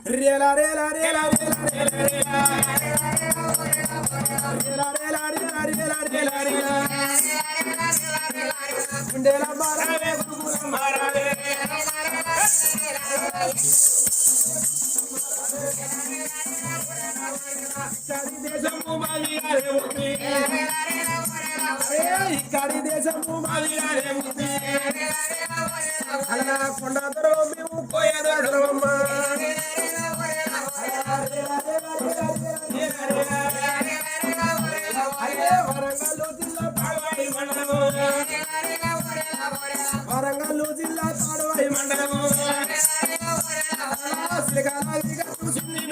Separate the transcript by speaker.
Speaker 1: రేలా రేలా రేలా రేలా రేలా రేలా రేలా రేలా రేలా రేలా రేలా గుండెల మారాలే గురుగుల మారాలే ఇక్కడి దేశము మాది అరే ముక్తి ఇక్కడి దేశము మాది అరే ముక్తి అలా కొండ దొరవ మేము కోయదొరవమ్మ వరంగల్ జిల్లా తాడవాయి మండలము శ్రీకాళ చూసింది